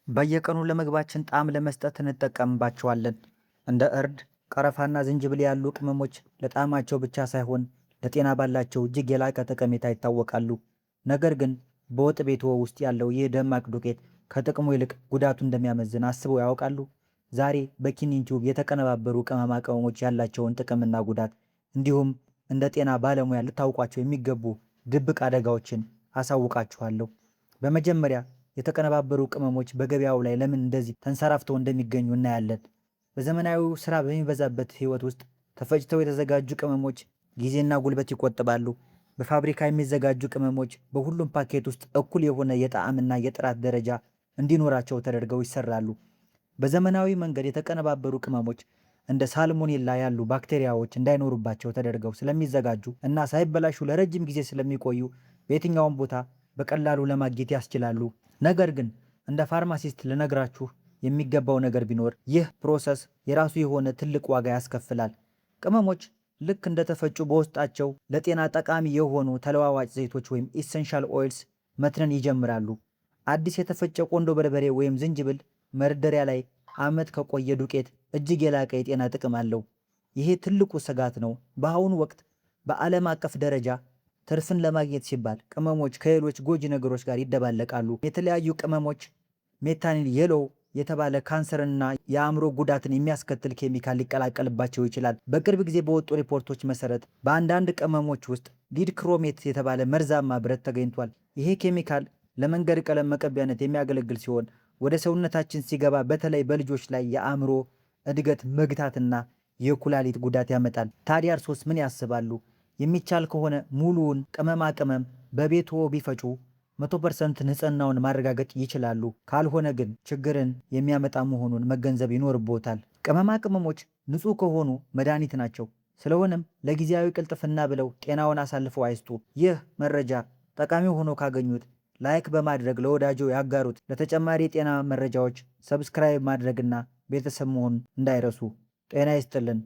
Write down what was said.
በየቀኑ ለምግባችን ጣዕም ለመስጠት እንጠቀምባቸዋለን። እንደ እርድ፣ ቀረፋና ዝንጅብል ያሉ ቅመሞች ለጣዕማቸው ብቻ ሳይሆን ለጤና ባላቸው እጅግ የላቀ ጠቀሜታ ይታወቃሉ። ነገር ግን በወጥ ቤትዎ ውስጥ ያለው ይህ ደማቅ ዱቄት ከጥቅሙ ይልቅ ጉዳቱ እንደሚያመዝን አስበው ያውቃሉ? ዛሬ በኪኒን ቲዩብ የተቀነባበሩ ቅመማ ቅመሞች ያላቸውን ጥቅምና ጉዳት እንዲሁም እንደ ጤና ባለሙያ ልታውቋቸው የሚገቡ ድብቅ አደጋዎችን አሳውቃችኋለሁ። በመጀመሪያ የተቀነባበሩ ቅመሞች በገበያው ላይ ለምን እንደዚህ ተንሰራፍተው እንደሚገኙ እናያለን። በዘመናዊው ስራ በሚበዛበት ህይወት ውስጥ ተፈጭተው የተዘጋጁ ቅመሞች ጊዜና ጉልበት ይቆጥባሉ። በፋብሪካ የሚዘጋጁ ቅመሞች በሁሉም ፓኬት ውስጥ እኩል የሆነ የጣዕምና የጥራት ደረጃ እንዲኖራቸው ተደርገው ይሰራሉ። በዘመናዊ መንገድ የተቀነባበሩ ቅመሞች እንደ ሳልሞኔላ ያሉ ባክቴሪያዎች እንዳይኖሩባቸው ተደርገው ስለሚዘጋጁ እና ሳይበላሹ ለረጅም ጊዜ ስለሚቆዩ በየትኛውም ቦታ በቀላሉ ለማግኘት ያስችላሉ። ነገር ግን እንደ ፋርማሲስት ልነግራችሁ የሚገባው ነገር ቢኖር ይህ ፕሮሰስ የራሱ የሆነ ትልቅ ዋጋ ያስከፍላል። ቅመሞች ልክ እንደተፈጩ በውስጣቸው ለጤና ጠቃሚ የሆኑ ተለዋዋጭ ዘይቶች ወይም ኢሰንሻል ኦይልስ መትነን ይጀምራሉ። አዲስ የተፈጨ ቆንዶ በርበሬ ወይም ዝንጅብል መደርደሪያ ላይ ዓመት ከቆየ ዱቄት እጅግ የላቀ የጤና ጥቅም አለው። ይሄ ትልቁ ስጋት ነው። በአሁኑ ወቅት በዓለም አቀፍ ደረጃ ትርፍን ለማግኘት ሲባል ቅመሞች ከሌሎች ጎጂ ነገሮች ጋር ይደባለቃሉ። የተለያዩ ቅመሞች ሜታኒል የሎው የተባለ ካንሰርንና የአእምሮ ጉዳትን የሚያስከትል ኬሚካል ሊቀላቀልባቸው ይችላል። በቅርብ ጊዜ በወጡ ሪፖርቶች መሰረት በአንዳንድ ቅመሞች ውስጥ ዲድክሮሜት የተባለ መርዛማ ብረት ተገኝቷል። ይሄ ኬሚካል ለመንገድ ቀለም መቀቢያነት የሚያገለግል ሲሆን ወደ ሰውነታችን ሲገባ በተለይ በልጆች ላይ የአእምሮ እድገት መግታትና የኩላሊት ጉዳት ያመጣል። ታዲያ እርሶስ ምን ያስባሉ? የሚቻል ከሆነ ሙሉውን ቅመማ ቅመም በቤትዎ ቢፈጩ 100% ንጽህናውን ማረጋገጥ ይችላሉ። ካልሆነ ግን ችግርን የሚያመጣ መሆኑን መገንዘብ ይኖርቦታል። ቅመማ ቅመሞች ንጹህ ከሆኑ መድኃኒት ናቸው። ስለሆነም ለጊዜያዊ ቅልጥፍና ብለው ጤናውን አሳልፈው አይስጡ። ይህ መረጃ ጠቃሚ ሆኖ ካገኙት ላይክ በማድረግ ለወዳጆ ያጋሩት። ለተጨማሪ የጤና መረጃዎች ሰብስክራይብ ማድረግና ቤተሰብ መሆን እንዳይረሱ። ጤና ይስጥልን።